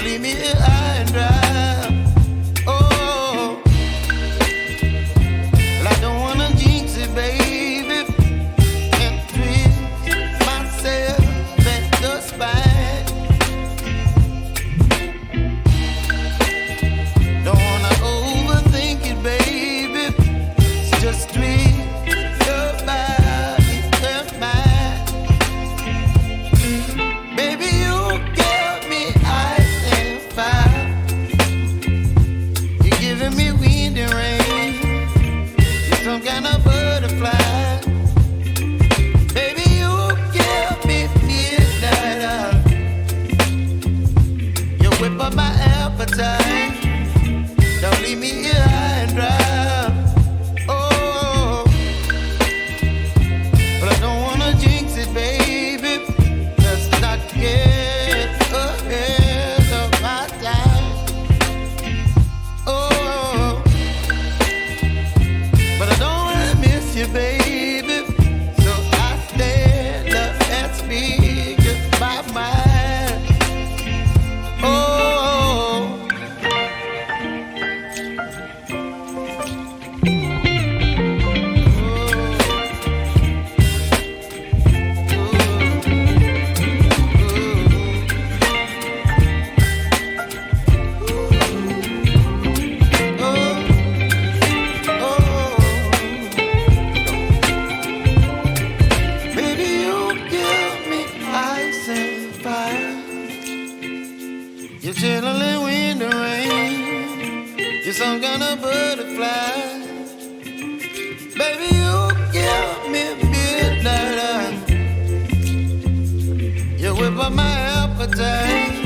leave me here high and dry. Oh, well, I don't wanna jinx it, baby, and twist myself at the spine. Don't wanna overthink it, baby. It's just twist your body and mine. Baby, you give me ice and fire. You're giving me wind and rain. You're some kind of butterfly. Baby, you give me midnight. You whip up my appetite. Don't leave me here high and dry. Oh, but I don't wanna jinx it, baby. Let's not get ahead of my time. Oh, but I don't wanna miss you, baby. So I stand up and speak my mind. Oh. Baby, you give me ice and fire. You're chilling wind and rain. You're some kind of butterfly. Baby, you give me midnight. You whip up my appetite.